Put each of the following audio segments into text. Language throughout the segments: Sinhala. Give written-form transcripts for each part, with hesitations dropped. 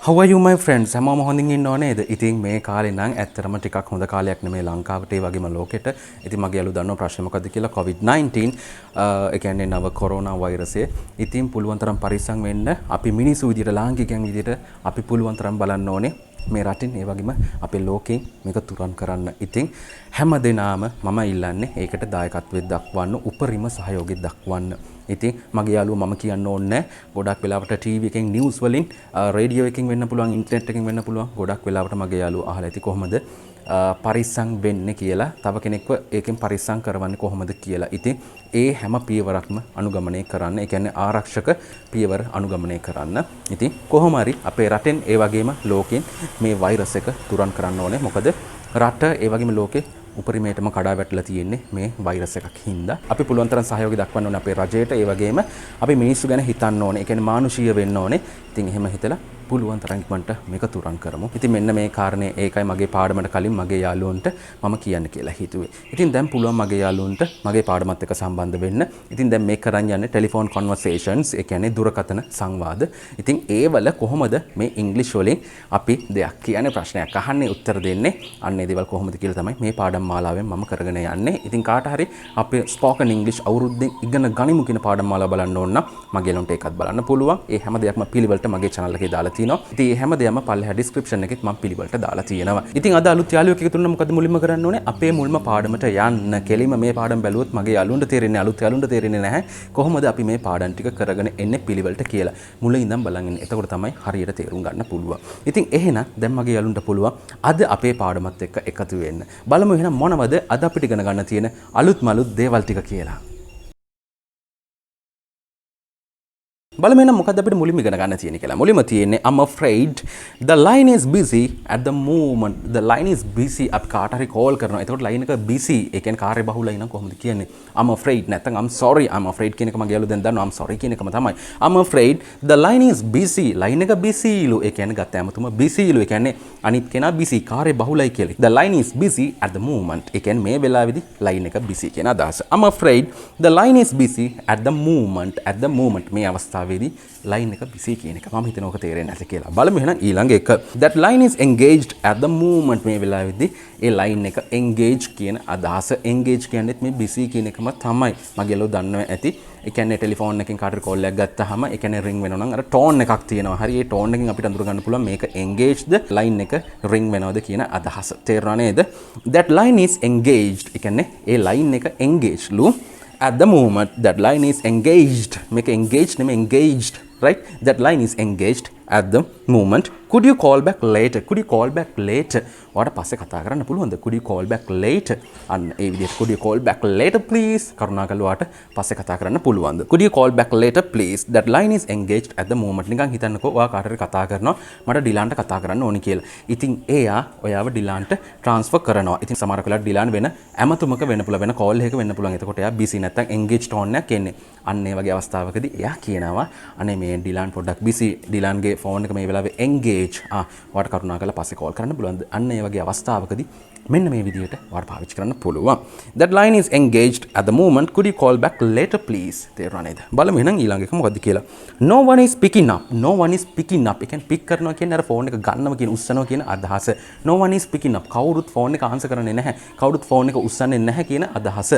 How are you my friends? හැමෝම හොඳින් ඉන්නව නේද? ඉතින් මේ කාලේ නම් ඇත්තටම ටිකක් හොඳ කාලයක් නෙමෙයි ලංකාවට ඒ වගේම ලෝකෙට. ඉතින් මගේ යාළුවෝ දන්නව ප්‍රශ්නේ මොකද්ද කියලා COVID-19 ඒ කියන්නේ නව කොරෝනා වෛරසය. ඉතින් පුළුවන් තරම් පරිස්සම් වෙන්න අපි මිනිස්සු විදියට ලාංකිකයන් විදියට අපි පුළුවන් තරම් බලන්න ඕනේ මේ රටින් ඒ වගේම අපේ ලෝකෙන් මේක තුරන් කරන්න. ඉතින් හැම දිනාම මම ඉල්ලන්නේ ඒකට දායකත්වයෙන් දක්වන්න උපරිම සහයෝගය දක්වන්න. ඉතින් මගේ යාළුවෝ මම කියන්න ඕනේ ගොඩක් වෙලාවට ටීවී එකෙන් නිවුස් වලින් රේඩියෝ එකෙන් වෙන්න පුළුවන් ඉන්ටර්නෙට් එකෙන් වෙන්න පුළුවන් ගොඩක් වෙලාවට මගේ යාළුවෝ අහලා ඇති කොහොමද පරිස්සම් වෙන්නේ කියලා තව කෙනෙක්ව ඒකෙන් පරිස්සම් කරවන්නේ කොහොමද කියලා. ඉතින් ඒ හැම පියවරක්ම අනුගමනය කරන්න. ඒ කියන්නේ ආරක්ෂක පියවර අනුගමනය කරන්න. ඉතින් කොහොම හරි අපේ රටෙන් ඒ වගේම ලෝකෙන් මේ වෛරස් එක තුරන් කරන්න ඕනේ. මොකද රට ඒ වගේම ලෝකේ උපරිමයටම කඩා වැටලා තියෙන්නේ මේ වෛරස් එකක් හින්දා. අපි පුළුවන් තරම් සහයෝගය දක්වන්න ඕනේ අපේ රජයට. ඒ වගේම අපි මිනිස්සු ගැන හිතන්න ඕනේ. ඒ කියන්නේ මානුෂීය වෙන්න ඕනේ. ඉතින් එහෙම හිතලා පුළුවන් තරම් ඉක්මනට මේක තුරන් කරමු. ඉතින් මෙන්න මේ කාරණේ ඒකයි මගේ පාඩමට කලින් මගේ යාළුවන්ට මම කියන්න කියලා හිතුවේ. ඉතින් දැන් පුළුවන් මගේ යාළුවන්ට මගේ පාඩමත් එක්ක සම්බන්ධ වෙන්න. ඉතින් දැන් මේක කරන් යන්නේ ටෙලිෆෝන් කන්වර්සේෂන්ස්. ඒ කියන්නේ දුරකථන සංවාද. ඉතින් ඒවල කොහොමද මේ ඉංග්‍රීසි වලින් අපි දෙයක් කියන්නේ ප්‍රශ්නයක් අහන්නේ උත්තර දෙන්නේ. අන්න ඒ දේවල් කොහොමද කියලා තමයි මේ පාඩම් මාලාවෙන් මම කරගෙන යන්නේ. ඉතින් කාට හරි අපේ ස්පෝකන් ඉංග්‍රීසි අවුරුද්දෙන් ඉගෙන ගනිමු කියන පාඩම් මාලාව බලන්න ඕන නම් මගේ ළඟට ඒකත් බලන්න පුළුවන්. ඒ හැම දෙයක්ම පිළිවෙලට මගේ channel එකේ දාලා තියෙනවා. ඉතින් මේ හැම දෙයක්ම පල්ලෙහා description එකෙත් මම පිළිවෙලට දාලා තියෙනවා. ඉතින් අද අලුත් යාළුවෙක් එකතු වෙනවා මොකද මුලින්ම කරන්න ඕනේ? අපේ මුල්ම පාඩමට යන්න. කෙලින්ම මේ පාඩම බැලුවොත් මගේ යාළුවන්ට තේරෙන්නේ අලුත් යාළුවන්ට තේරෙන්නේ නැහැ. කොහොමද අපි මේ පාඩම් ටික කරගෙන එන්නේ පිළිවෙලට කියලා. මුලින් ඉඳන් බලන් ඉන්න. එතකොට තමයි හරියට තේරුම් ගන්න පුළුවන්. ඉතින් එහෙනම් දැන් මගේ යාළුවන්ට පුළුවන් අද අපේ පාඩමත් එක්ක එකතු වෙන්න. බලමු එහෙනම් මොනවද අද අපිට ඉගෙන ගන්න තියෙන අලුත් මලුත් දේවල් ටික කියලා. බලමු එහෙනම් මොකද්ද අපිට මුලින්ම ඉගෙන ගන්න තියෙන්නේ කියලා. මුලින්ම තියෙන්නේ I'm afraid the line is busy at the moment. The line is busy අපි කාට හරි කෝල් කරනවා. එතකොට line එක busy. ඒ කියන්නේ කාර්ය බහුලයි නම් කොහොමද කියන්නේ? I'm afraid නැත්නම් I'm sorry. I'm afraid කියන එක මගේ යාළුවෝ දැන් දන්නවා. I'm sorry කියන එකම තමයි. I'm afraid the line is busy. line එක busy ලු. ඒ කියන්නේ ගත්ත ඇමතුම busy ලු. ඒ කියන්නේ අනිත් කෙනා busy කාර්ය බහුලයි කියලා. The line is busy at the moment. ඒ කියන්නේ මේ වෙලාවේදී line එක busy කියන අදහස. I'm afraid the line is busy at the moment. At the moment මේ අවස්ථාව line එක busy කියන එක මම හිතනවා ඔක තේරෙන්නේ නැති කියලා. බලමු එහෙනම් ඊළඟ එක. That line is engaged at the moment මේ වෙලාවේදී ඒ line එක engage කියන අදහස. engage කියන්නේ මේ busy කියන එකම තමයි. මගේ යාළුවෝ දන්නවා ඇති. ඒ කියන්නේ ටෙලිෆෝන් එකෙන් කාටරි කෝල් එකක් ගත්තාම ඒ කියන්නේ ring වෙනවා නම් අර tone එකක් තියෙනවා. හරි ඒ tone එකෙන් අපිට අඳුර ගන්න පුළුවන් මේක engaged line එක ring වෙනවද කියන අදහස. තේරුණා නේද? That line is engaged. ඒ කියන්නේ ඒ line එක engaged ලු. At the moment that line is engaged. Make engaged name engaged, right? That line is engaged at the moment. Could you call back later? Could you call back later? ඔයාට පස්සේ කතා කරන්න පුළුවන්ද? Could you call back later? අන්න ඒ විදිහට could you call back later please? කරුණාකරලා ඔයාට පස්සේ කතා කරන්න පුළුවන්ද? Could you call back later please? That line is engaged at the moment. නිකන් හිතන්නකෝ ඔයා කාට හරි කතා කරනවා මට ඩිලාන්ට කතා කරන්න ඕනි කියලා. ඉතින් එයා ඔයාව ඩිලාන්ට ට්‍රාන්ස්ෆර් කරනවා. ඉතින් සමහර වෙලාවට ඩිලාන් වෙන ඇමතුමක වෙන්න පුළුවන් වෙන කෝල් එකක වෙන්න පුළුවන්. එතකොට එයා busy නැත්තම් engaged tone එකක් එන්නේ. අන්න ඒ වගේ අවස්ථාවකදී එයා කියනවා අනේ මේ ඩිලාන් පොඩ්ඩක් busy. ඩිලාන්ගේ ෆෝන් එක මේ වෙලාවේ engage. ඔයාට කරුණාකරලා පස්සේ කෝල් කරන්න පුළුවන්ද? අන්න ඒ වගේ අවස්ථාවකදී මෙන්න මේ විදිහට ඔයාට පාවිච්චි කරන්න පුළුවන්. That line is engaged at the moment. Could you call back later please? තේරුණා නේද? බලමු එහෙනම් ඊළඟ එක මොකද්ද කියලා. No one is picking up. No one is picking up. ඒ කියන්නේ pick කරනවා කියන්නේ අර ෆෝන් එක ගන්නව කියන උස්සනවා කියන අදහස. No one is picking up. කවුරුත් ෆෝන් එක ආන්සර් කරන්නේ නැහැ. කවුරුත් ෆෝන් එක උස්සන්නේ නැහැ කියන අදහස.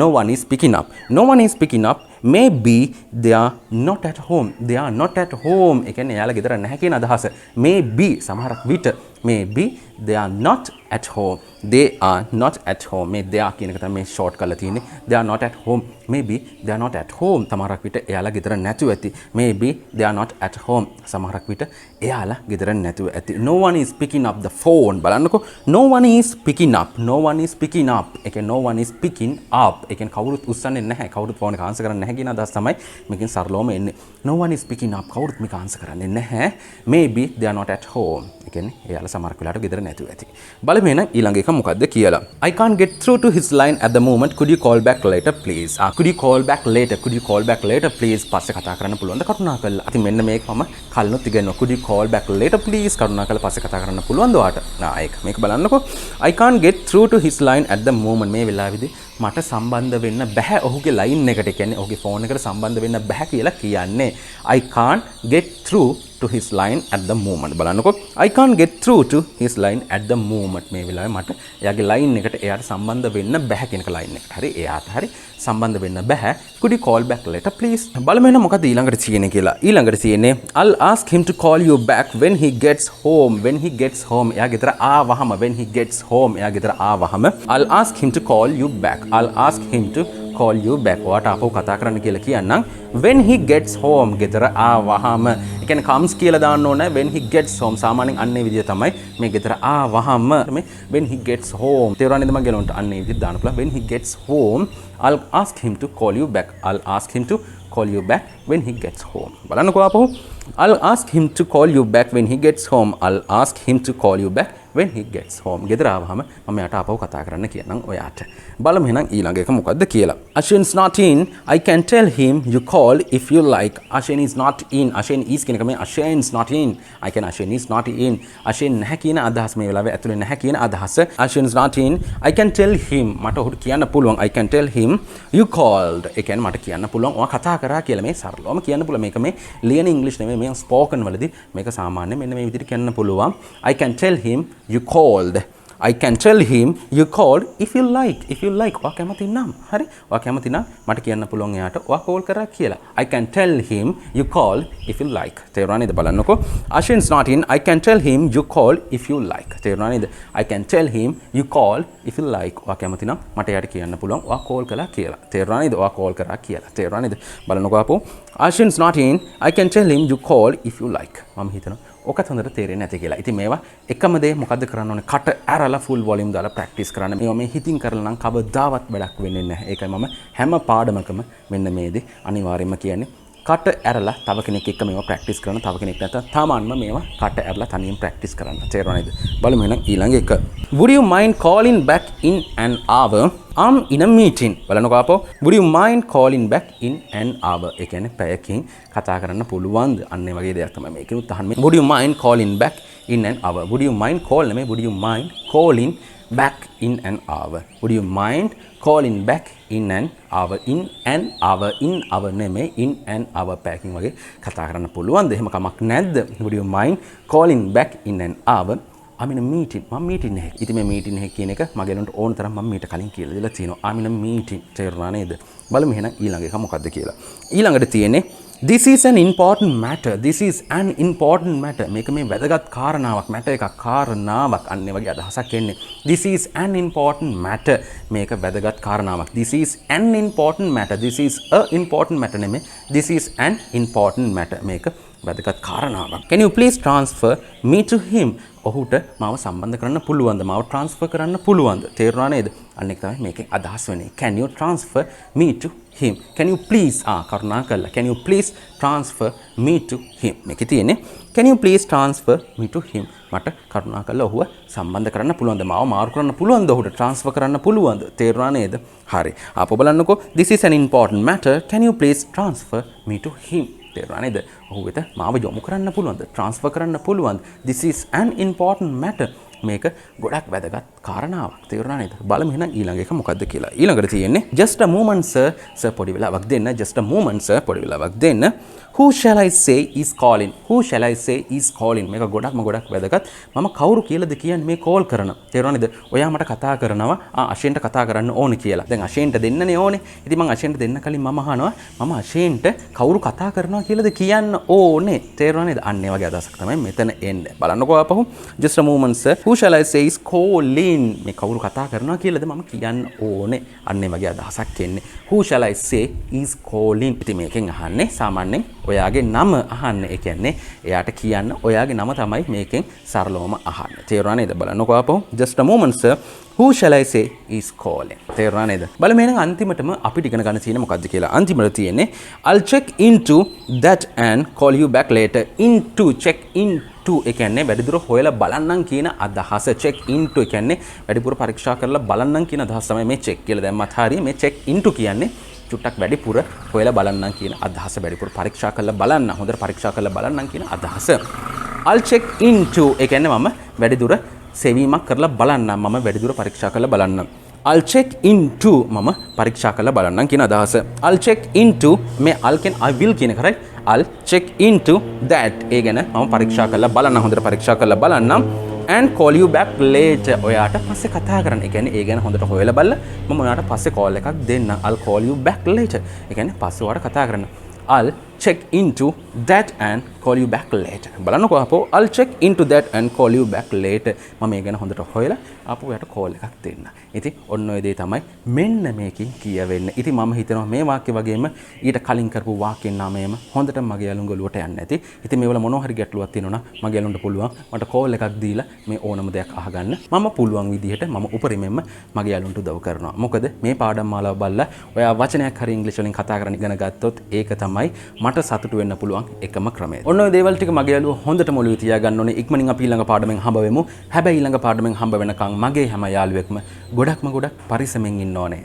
No one is picking up. No one is picking up. Maybe they are not at home. They are not at home. ඒ කියන්නේ එයාලා ගෙදර නැහැ කියන අදහස. Maybe සමහරක් විට maybe they are not at home. They are not at home. මේ they are කියන එක තමයි මේ short කරලා තියෙන්නේ. They are not at home. Maybe they are not at home. සමහරක් විට එයාලා ගෙදර නැතුව ඇති. Maybe they are not at home. සමහරක් විට එයාලා ගෙදර නැතුව ඇති. No one is picking up the phone. බලන්නකෝ. No one is picking up. No one is picking up. ඒ කියන්නේ no one is picking up. ඒ කියන්නේ කවුරුත් උස්සන්නේ නැහැ. කවුරුත් ෆෝන් එක ආන්සර් කරන්නේ නැහැ කියන අදහස තමයි මේකෙන් සරලවම එන්නේ. No one is picking up. කවුරුත් මේක ආන්සර් කරන්නේ නැහැ. Maybe they are not at home. ඒ කියන්නේ එයාලා සමහරක් වෙලාවට ගෙදර නැතුව ඇති. බලමු එහෙනම් ඊළඟ එක මොකද්ද කියලා. I can't get through to his line at the moment. Could you call back later please? Could you call back later? Could you call back later please? පස්සේ කතා කරන්න පුළුවන්ද කරුණාකරලා. ඉතින් මෙන්න මේක මම කල්නොත් ඉගෙනුවා. Could you call back later please? කරුණාකරලා පස්සේ කතා කරන්න පුළුවන්ද ඔයාට? ඒක මේක බලන්නකෝ. I can't get through to his line at the moment. මේ වෙලාවේදී මට සම්බන්ධ වෙන්න බෑ ඔහුගේ ලයින් එකට. ඒ කියන්නේ ඔහුගේ ෆෝන් එකට සම්බන්ධ වෙන්න බෑ කියලා කියන්නේ. I can't get through to his line at the moment. බලන්නකෝ. I can't get through to his line at the moment. මේ වෙලාවේ මට එයාගේ ලයින් එකට එයාට සම්බන්ධ වෙන්න බෑ කියන එක ලයින් එකට. හරි එයාට හරි සම්බන්ධ වෙන්න බෑ. Could you call back later please? බලමු එහෙනම් මොකද ඊළඟට තියෙන්නේ කියලා. ඊළඟට තියෙන්නේ I'll ask him to call you back when he gets home. When he gets home. එයා ගෙදර ආවහම when he gets home. එයා ගෙදර ආවහම I'll ask him to call you back. I'll ask him to call you back. ඔයාට ආපහු කතා කරන්න කියලා කියන්නම්. When he gets home. ගෙදර ආවහම. ඒ කියන්නේ comes කියලා දාන්න ඕනේ when he gets home. සාමාන්‍යයෙන් අන්නේ විදිය තමයි මේ ගෙදර ආවහම මේ when he gets home. තේරුණාද මම ගෙලොන්ට අන්නේ විදිය දාන්න පුළුවන්. When he gets home I'll ask him to call you back. I'll ask him to call you back when he gets home. බලන්නකෝ ආපහු. I'll ask him to call you back when he gets home. I'll ask him to call you back when he gets home. ගෙදර ආවහම මම යාට ආපහු කතා කරන්න කියන්නම් ඔයාට. බලමු එහෙනම් ඊළඟ එක මොකද්ද කියලා. Ashin's not in. I can tell him you call if you like. Ashin is not in. Ashin is කියන එක මේ Ashin's not in. I can Ashin is not in. Ashin නැහැ කියන අදහස මේ වෙලාවේ ඇතුලේ නැහැ කියන අදහස. Ashin's not in. I can tell him මට ඔහුට කියන්න පුළුවන්. I can tell him you called. ඒ කියන්නේ මට කියන්න පුළුවන් ඔයා කතා කරා කියලා මේ සරලවම කියන්න පුළුවන්. මේක මේ ලියන ඉංග්‍රීසි නෙමෙයි මේ ස්පෝකන් වලදී මේක සාමාන්‍ය මෙන්න මේ විදිහට කියන්න පුළුවන්. I can tell him you called. I can tell him you called if you like. If you like. ඔයා කැමති නම්. හරි. ඔයා කැමති නම් මට කියන්න පුළුවන් එයාට ඔයා කෝල් කරා කියලා. I can tell him you called if you like. තේරුණා නේද බලන්නකෝ. Ashin's not in. I can tell him you called if you like. තේරුණා නේද? I can tell him you called if you like. ඔයා කැමති නම් මට එයාට කියන්න පුළුවන් ඔයා කෝල් කළා කියලා. තේරුණා නේද? ඔයා කෝල් කරා කියලා. තේරුණා නේද? බලන්නකෝ අපෝ. Ashin's not in. I can tell him you called if you like. මම හිතනවා ඔකත් හොඳට තේරෙන්නේ නැති කියලා. ඉතින් මේවා එකම දේ මොකද්ද කරන්න ඕනේ? කට ඇරලා ෆුල් වොලියුම් දාලා ප්‍රැක්ටිස් කරන්න. මේවා මේ හිතින් කරලා නම් කවදාවත් වැඩක් වෙන්නේ නැහැ. ඒකයි මම හැම පාඩමකම මෙන්න මේ දේ අනිවාර්යයෙන්ම කියන්නේ. කට ඇරලා තව කෙනෙක් එක්ක මේවා ප්‍රැක්ටිස් කරන තව කෙනෙක් නැත්නම් තමන්ම මේවා කට ඇරලා තනියම ප්‍රැක්ටිස් කරන්න. තේරුණා නේද? බලමු එහෙනම් ඊළඟ එක. Would you mind calling back in an hour? I'm in a meeting. බලන්නකෝ ආපෝ. Would you mind calling back in an hour? ඒ කියන්නේ පැයකින් කතා කරන්න පුළුවන්ද? අන්න ඒ වගේ දෙයක් තමයි මේකෙනුත් අහන්නේ. Would you mind calling back in an hour? Would you mind call නෙමෙයි. Would you mind calling back in an hour? Would you mind calling back in an hour? In an hour. In hour නෙමෙයි. In an hour පැයකින් වගේ කතා කරන්න පුළුවන්ද? එහෙම කමක් නැද්ද? Would you mind calling back in an hour? I'm in a meeting. මම මීටින් එකක. ඉතින් මේ මීටින් එක කියන එක මගේ ලොන්ට ඕන තරම් මම මීට කලින් කියලා දීලා තියෙනවා. I'm in a meeting. තේරුණා නේද? බලමු එහෙනම් ඊළඟ එක මොකද්ද කියලා. ඊළඟට තියෙන්නේ This is an important matter. This is an important matter. මේක මේ වැදගත් කාරණාවක්. matter එකක් කාරණාවක්. අන්න ඒ වගේ අදහසක් එන්නේ. This is an important matter. මේක වැදගත් කාරණාවක්. This is an important matter. This is a important matter නෙමෙයි. This is an important matter. මේක වැදගත් කාරණාවක්. Can you please transfer me to him? ඔහුට මාව සම්බන්ධ කරන්න පුළුවන්ද? මාව transfer කරන්න පුළුවන්ද? තේරුණා නේද? අන්න ඒක තමයි මේකෙන් අදහස් වෙන්නේ. Can you transfer me to him? Can you please කරුණාකරලා can you please transfer me to him? මේකේ තියෙන්නේ can you please transfer me to him? මට කරුණාකරලා ඔහුව සම්බන්ධ කරන්න පුළුවන්ද? මාව මාරු කරන්න පුළුවන්ද? ඔහුට transfer කරන්න පුළුවන්ද? තේරුණා නේද? හරි. ආපහු බලන්නකෝ. This is an important matter. Can you please transfer me to him? තේරුණා නේද? ඔහු වෙත මාව යොමු කරන්න පුළුවන්ද? transfer කරන්න පුළුවන්ද? This is an important matter. මේක ගොඩක් වැදගත් කාරණාවක්. තේරුණා නේද? බලමු එහෙනම් ඊළඟ එක මොකද්ද කියලා. ඊළඟට තියෙන්නේ just a moment sir. sir පොඩි වෙලාවක් දෙන්න. just a moment sir පොඩි වෙලාවක් දෙන්න. Who shall I say is calling? Who shall I say is calling? මේක ගොඩක් වැදගත්. මම කවුරු කියලාද කියන්නේ මේ කෝල් කරන. තේරුණා නේද? ඔයා මට කතා කරනවා අශේන්ට කතා කරන්න ඕනේ කියලා. දැන් අශේන්ට දෙන්නනේ ඕනේ. ඉතින් මම අශේන්ට දෙන්න කලින් මම අහනවා මම අශේන්ට කවුරු කතා කරනවා කියලාද කියන්න ඕනේ. තේරුණා නේද? අන්න ඒ වගේ අදහසක් තමයි මෙතන එන්නේ. බලන්නකෝ ආපහු. just a moment sir. Who shall I say is calling? මේ කවුරු කතා කරනවා කියලාද මම කියන්න ඕනේ. අන්න ඒ වගේ අදහසක් එන්නේ. Who shall I say is calling? ඉතින් මේකෙන් අහන්නේ සාමාන්‍යයෙන් ඔයාගේ නම අහන්න. ඒ කියන්නේ එයාට කියන්න ඔයාගේ නම තමයි මේකෙන් සරලවම අහන්න. තේරුණා නේද? බලන්නකෝ ආපහු. just a moment sir. Who shall I say is calling? තේරුණා නේද? බලමු එහෙනම් අන්තිමටම අපිට ඉගෙන ගන්න තියෙන්නේ මොකද්ද කියලා. අන්තිමට තියෙන්නේ I'll check into that and call you back later. into check into ඒ කියන්නේ වැඩිදුර හොයලා බලන්නම් කියන අදහස. check into ඒ කියන්නේ වැඩිපුර පරීක්ෂා කරලා බලන්නම් කියන අදහස තමයි මේ check කියලා දැම්මත් හරිය. මේ check into කියන්නේ චුට්ටක් වැඩිපුර හොයලා බලන්නම් කියන අදහස. වැඩිපුර පරීක්ෂා කරලා බලන්න. හොඳට පරීක්ෂා කරලා බලන්නම් කියන අදහස. I'll check into ඒ කියන්නේ මම වැඩිදුර සෙවීමක් කරලා බලන්නම්. මම වැඩිදුර පරීක්ෂා කරලා බලන්නම්. I'll check into මම පරීක්ෂා කරලා බලන්නම් කියන අදහස. I'll check into මේ I'll කියන I will කියන එක right? I'll check into that ඒ ගැන මම පරීක්ෂා කරලා බලන්න හොඳට පරීක්ෂා කරලා බලන්නම් and call you back later ඔයාට පස්සේ කතා කරන්න. ඒ කියන්නේ ඒ ගැන හොඳට හොයලා බලලා මම ඔයාට පස්සේ call එකක් දෙන්න. I'll call you back later. ඒ කියන්නේ පස්සේ ඔයාට කතා කරන්න. I'll check into that and call you back later. බලන්නකෝ අපෝ I'll check into that and call you back later. මම මේ ගැන හොඳට හොයලා අපෝ ඔයාට call එකක් දෙන්න. ඉතින් ඔන්න ඔය දේ තමයි මෙන්න මේකෙන් කියවෙන්නේ. ඉතින් මම හිතනවා මේ වාක්‍ය වගේම ඊට කලින් කරපු වාක්‍යෙන් නාමයම හොඳට මගේ යාළුවන්ගලුවට යන්නේ නැති. ඉතින් මේවල මොනවා හරි ගැටලුවක් තියෙනවා නම් මගේ යාළුවන්ට පුළුවන් මට call එකක් දීලා මේ ඕනම දෙයක් අහගන්න. මම පුළුවන් විදිහට මම උපරිමයෙන්ම මගේ යාළුවන්ට උදව් කරනවා. මොකද මේ පාඩම් මාලාව බලලා ඔයා වචනයක් හරි ඉංග්‍රීසි වලින් කතා කරන්න ඉගෙන ගත්තොත් ඒක තමයි මට සතුටු වෙන්න පුළුවන් එකම ක්‍රමය. ඔන්න ඔය දේවල් ටික මගේ යාළුවෝ හොඳටම ඔළුවේ තියාගන්න ඕනේ. ඉක්මනින් අපි ඊළඟ පාඩමෙන් හම්බ වෙමු. හැබැයි ඊළඟ පාඩමෙන් හම්බ වෙනකන් මගේ හැම යාළුවෙක්ම ගොඩක් පරිස්සමෙන් ඉන්න ඕනේ.